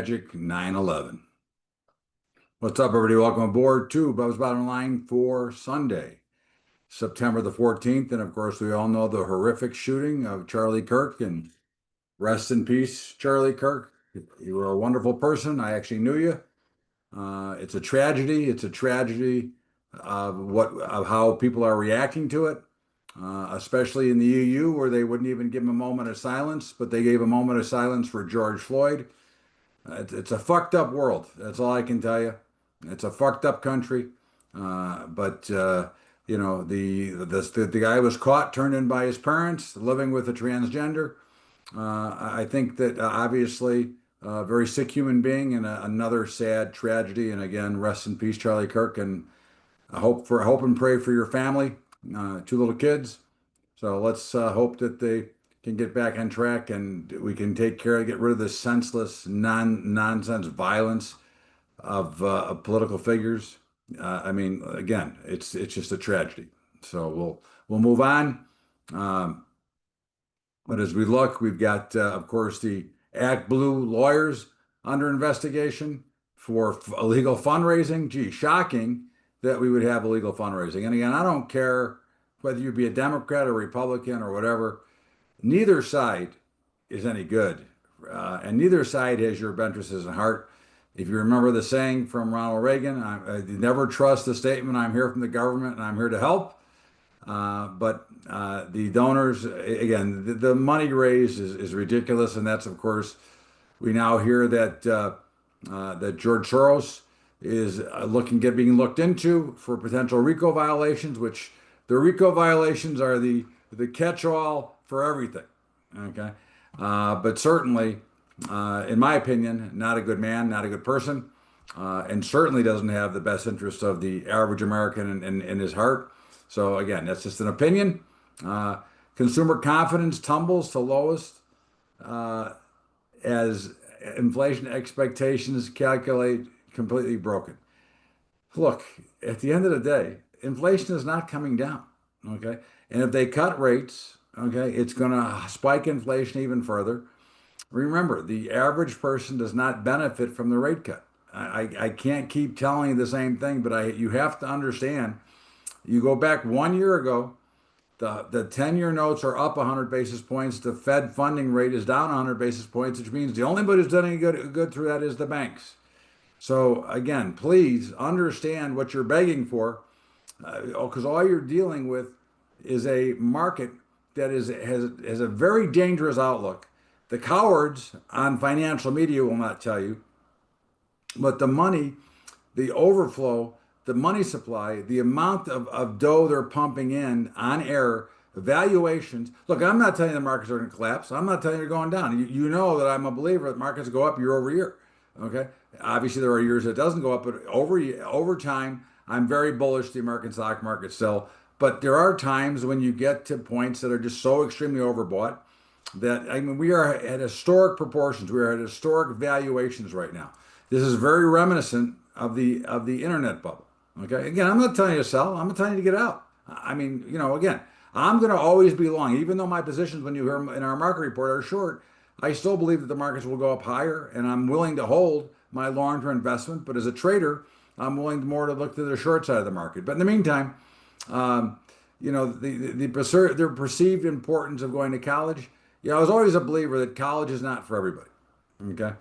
tragic 9/11. What's up, everybody? Welcome aboard to Bubba's Bottom Line for Sunday, September the 14th. And of course, we all know the horrific shooting of Charlie Kirk, and rest in peace, Charlie Kirk. You were a wonderful person. I actually knew you. It's a tragedy. It's a tragedy of how people are reacting to it, especially in the EU, where they wouldn't even give him a moment of silence, but they gave a moment of silence for George Floyd. It's a fucked up world. That's all I can tell you. It's a fucked up country. But you know, the guy was caught, turned in by his parents, living with a transgender. I think that obviously a very sick human being, and another sad tragedy. And again, rest in peace, Charlie Kirk. And I hope and pray for your family. Two little kids. So let's hope that they can get back on track, and we can take care of, get rid of this senseless nonsense violence of political figures. I mean, again, it's just a tragedy. So we'll move on. But as we look, we've got, of course, the Act Blue lawyers under investigation for illegal fundraising. Gee, shocking that we would have illegal fundraising. And again, I don't care whether you be a Democrat or Republican or whatever. Neither side is any good, and neither side has your interests at heart. If you remember the saying from Ronald Reagan, I never trust the statement, "I'm here from the government and I'm here to help." But the donors, again, the money raised is ridiculous, and that's, of course, we now hear that that George Soros is being looked into for potential RICO violations, which the RICO violations are the catch-all for everything. Okay, but certainly, in my opinion, not a good man, not a good person, and certainly doesn't have the best interest of the average American in his heart. So again, that's just an opinion. Consumer confidence tumbles to lowest as inflation expectations calculate completely broken. Look, at the end of the day, inflation is not coming down. Okay, and if they cut rates, okay, it's going to spike inflation even further. Remember, the average person does not benefit from the rate cut. I can't keep telling you the same thing, but you have to understand. You go back 1 year ago, the 10-year notes are up 100 basis points. The Fed funding rate is down 100 basis points, which means the only one who's done any good through that is the banks. So again, please understand what you're begging for, because all you're dealing with is a market that has a very dangerous outlook. The cowards on financial media will not tell you, but the money, the overflow, the money supply, the amount of dough they're pumping in on air, valuations. Look, I'm not telling you the markets are going to collapse. I'm not telling you they're going down. You know that I'm a believer that markets go up year over year. Okay, obviously there are years it doesn't go up, but over time, I'm very bullish the American stock market still. But there are times when you get to points that are just so extremely overbought that, I mean, we are at historic proportions. We are at historic valuations right now. This is very reminiscent of the internet bubble. Okay, again, I'm not telling you to sell. I'm not telling you to get out. I mean, you know, again, I'm going to always be long, even though my positions, when you hear in our market report, are short. I still believe that the markets will go up higher, and I'm willing to hold my long-term investment. But as a trader, I'm willing more to look to the short side of the market. But in the meantime, you know, the perceived importance of going to college. Yeah, I was always a believer that college is not for everybody. Okay,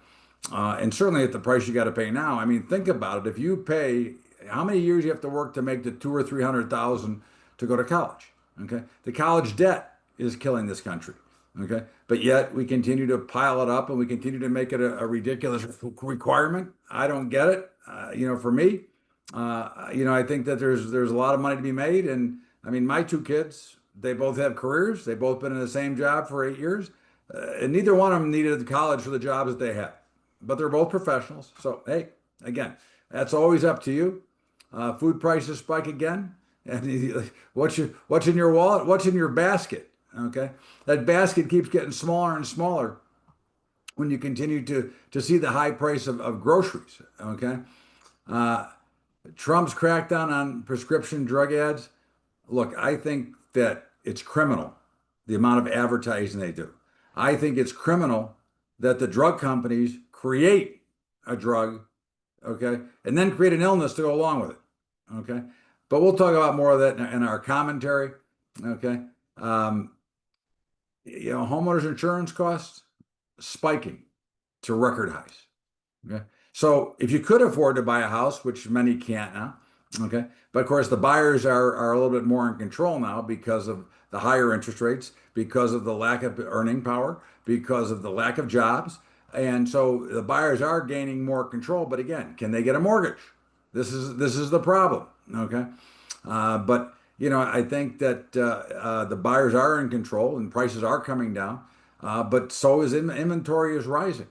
and certainly at the price you got to pay now. I mean, think about it. If you pay, how many years you have to work to make the 200,000 or 300,000 to go to college? Okay, the college debt is killing this country. Okay, but yet we continue to pile it up, and we continue to make it a ridiculous requirement. I don't get it. You know, for me, you know, I think that there's a lot of money to be made, and I mean, my two kids, they both have careers. They've both been in the same job for 8 years, and neither one of them needed college for the jobs that they had. But they're both professionals. So hey, again, that's always up to you. Food prices spike again, and what's in your wallet? What's in your basket? Okay, that basket keeps getting smaller and smaller when you continue to see the high price of groceries. Okay, Trump's crackdown on prescription drug ads. Look, I think that it's criminal, the amount of advertising they do. I think it's criminal that the drug companies create a drug, okay, and then create an illness to go along with it, okay. But we'll talk about more of that in our commentary, okay. Um, Homeowners insurance costs spiking to record highs. Okay. So if you could afford to buy a house, which many can't now, okay, but of course the buyers are a little bit more in control now because of the higher interest rates, because of the lack of earning power, because of the lack of jobs. And so the buyers are gaining more control. But again, can they get a mortgage? This is the problem. Okay. But I think that the buyers are in control and prices are coming down, but so is inventory is rising.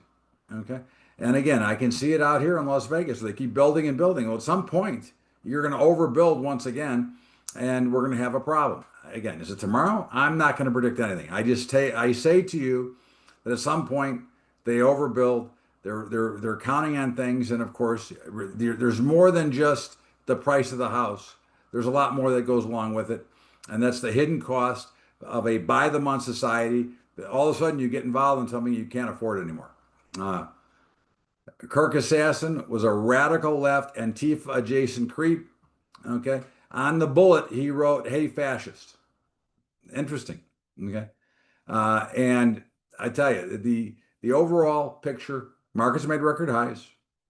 Okay, and again, I can see it out here in Las Vegas. They keep building and building. Well, at some point, you're going to overbuild once again, and we're going to have a problem. Again, is it tomorrow? I'm not going to predict anything. I say to you that at some point they overbuild. They're counting on things, and of course, there's more than just the price of the house. There's a lot more that goes along with it, and that's the hidden cost of a by the month society. All of a sudden, you get involved in something you can't afford anymore. Uh, Kirk Assassin was a radical left Antifa adjacent creep. Okay, on the bullet he wrote, "Hey, fascist." Interesting. Okay, and I tell you, the overall picture, markets made record highs.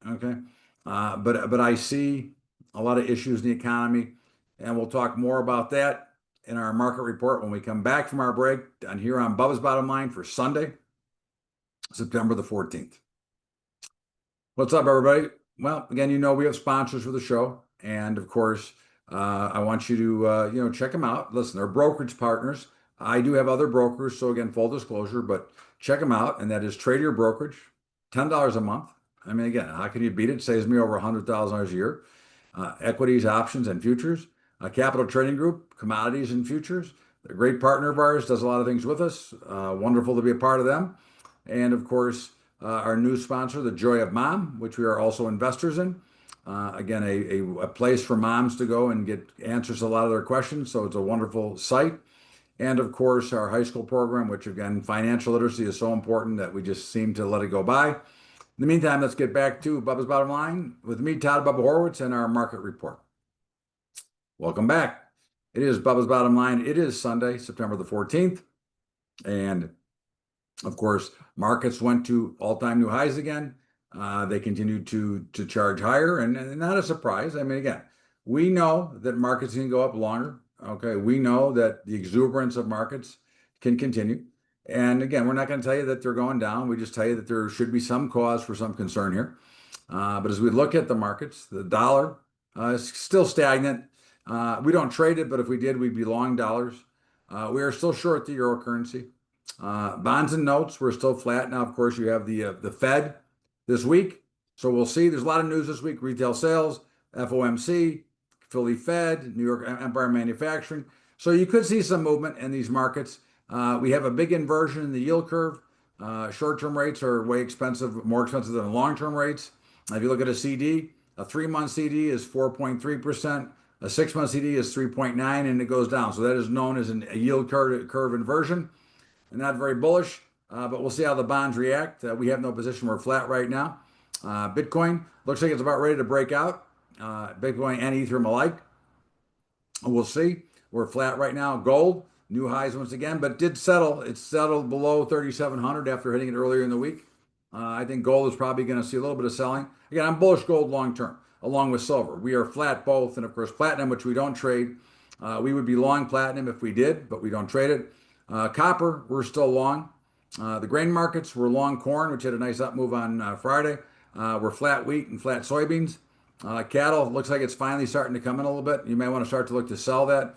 Okay, but I see a lot of issues in the economy, and we'll talk more about that in our market report when we come back from our break on here on Bubba's Bottom Line for Sunday, September the 14th. What's up, everybody? Well, again, we have sponsors for the show, and of course, I want you to check them out. Listen, they're brokerage partners. I do have other brokers, so again, full disclosure, but check them out, and that is TRADIER Brokerage, $10 a month. I mean, again, how can you beat it? Saves me over $100,000 a year. Equities, options, and futures. Capital Trading Group, commodities and futures. They're a great partner of ours, does a lot of things with us. Wonderful to be a part of them. And of course, our new sponsor, The Joy of Mom, which we are also investors in. Again, a place for moms to go and get answers to a lot of their questions. So it's a wonderful site. And of course, our high school program, which again, financial literacy is so important that we just seem to let it go by. In the meantime, let's get back to Bubba's Bottom Line with me, Todd Bubba Horwitz, and our market report. Welcome back. It is Bubba's Bottom Line. It is Sunday, September the 14th. And of course, markets went to all-time new highs again. They continued to charge higher, and not a surprise. I mean, again, we know that markets can go up longer. Okay, we know that the exuberance of markets can continue. And again, we're not going to tell you that they're going down. We just tell you that there should be some cause for some concern here. But as we look at the markets, the dollar is still stagnant. We don't trade it, but if we did, we'd be long dollars. We are still short the euro currency. Bonds and notes, we're still flat. Now, of course, you have the Fed this week. So we'll see. There's a lot of news this week. Retail sales, FOMC, Philly Fed, New York Empire Manufacturing. So you could see some movement in these markets. We have a big inversion in the yield curve. Short-term rates are way expensive, more expensive than long-term rates. If you look at a CD, a 3-month CD is 4.3%. A 6-month CD is 3.9, and it goes down. So that is known as a yield curve inversion. And not very bullish, but we'll see how the bonds react. We have no position. We're flat right now. Bitcoin looks like it's about ready to break out. Bitcoin and Ethereum alike. We'll see. We're flat right now. Gold, new highs once again, but did settle. It settled below 3,700 after hitting it earlier in the week. I think gold is probably going to see a little bit of selling. Again, I'm bullish gold long term, along with silver. We are flat both, and of course, platinum, which we don't trade. We would be long platinum if we did, but we don't trade it. Copper, we're still long. The grain markets, we're long corn, which had a nice up move on Friday. We're flat wheat and flat soybeans. Cattle, looks like it's finally starting to come in a little bit. You may want to start to look to sell that.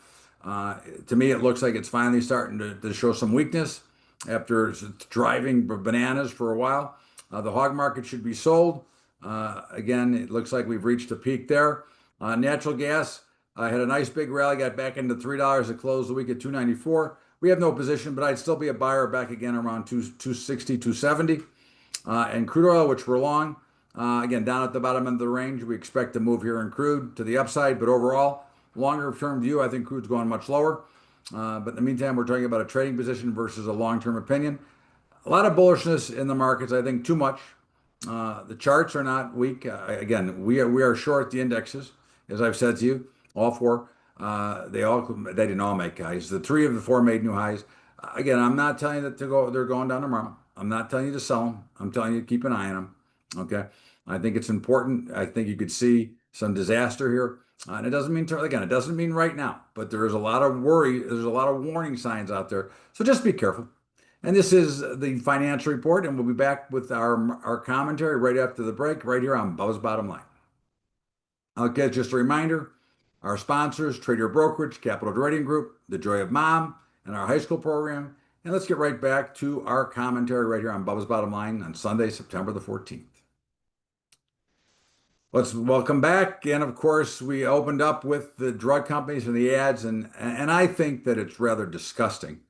To me, it looks like it's finally starting to show some weakness after driving bananas for a while. The hog market should be sold. Again, it looks like we've reached a peak there. Natural gas had a nice big rally, got back into $3 at close the week at $2.94. We have no position, but I'd still be a buyer back again around 260, 270. And crude oil, which we're long, again, down at the bottom end of the range. We expect to move here in crude to the upside, but overall, longer term view, I think crude's going much lower. But in the meantime, we're talking about a trading position versus a long-term opinion. A lot of bullishness in the markets, I think too much. The charts are not weak. Again, we are short the indexes, as I've said to you, all four. They didn't all make highs. The three of the four made new highs. Again, I'm not telling you that they're going down tomorrow. I'm not telling you to sell them. I'm telling you to keep an eye on them. Okay. I think it's important. I think you could see some disaster here. And it doesn't mean, again, it doesn't mean right now, but there is a lot of worry. There's a lot of warning signs out there. So just be careful. And this is the financial report, and we'll be back with our commentary right after the break, right here on Bubba's Bottom Line. Okay, just a reminder, our sponsors, TRADIER Brokerage, Capital Trading Group, The Joy of Mom, and our high school program. And let's get right back to our commentary right here on Bubba's Bottom Line on Sunday, September the 14th. Let's welcome back. And of course, we opened up with the drug companies and the ads, and I think that it's rather disgusting,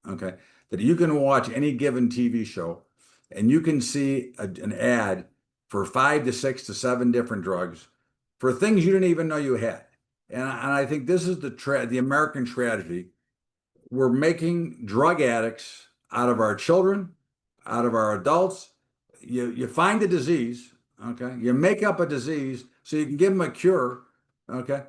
okay, that you can watch any given TV show and you can see an ad for 5 to 6 to 7 different drugs for things you didn't even know you had. And I think this is the American tragedy. We're making drug addicts out of our children, out of our adults. You find a disease, okay? You make up a disease so you can give them a cure, okay,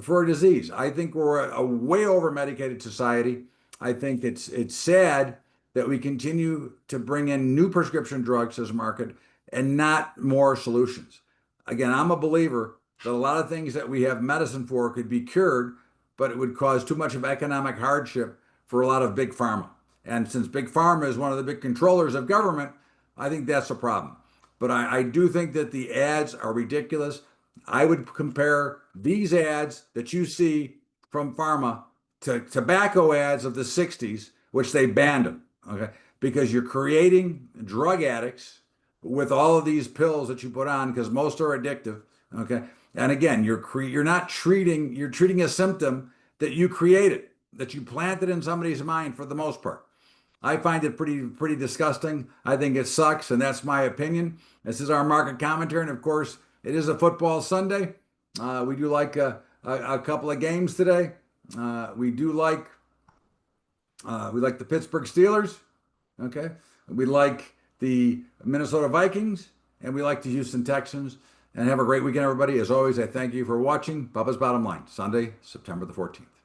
for a disease. I think we're a way over medicated society. I think it's sad that we continue to bring in new prescription drugs to this market and not more solutions. Again, I'm a believer that a lot of things that we have medicine for could be cured, but it would cause too much of economic hardship for a lot of big pharma. And since big pharma is one of the big controllers of government, I think that's a problem. But I do think that the ads are ridiculous. I would compare these ads that you see from pharma to tobacco ads of the 60s, which they banned them, okay? Because you're creating drug addicts with all of these pills that you put on because most are addictive, okay? And again, you're not treating, you're treating a symptom that you created, that you planted in somebody's mind for the most part. I find it pretty disgusting. I think it sucks, and that's my opinion. This is our market commentary, and of course, it is a football Sunday. We do like a couple of games today. We like the Pittsburgh Steelers. Okay, we like the Minnesota Vikings, and we like the Houston Texans. And have a great weekend, everybody. As always, I thank you for watching Bubba's Bottom Line, Sunday, September the 14th.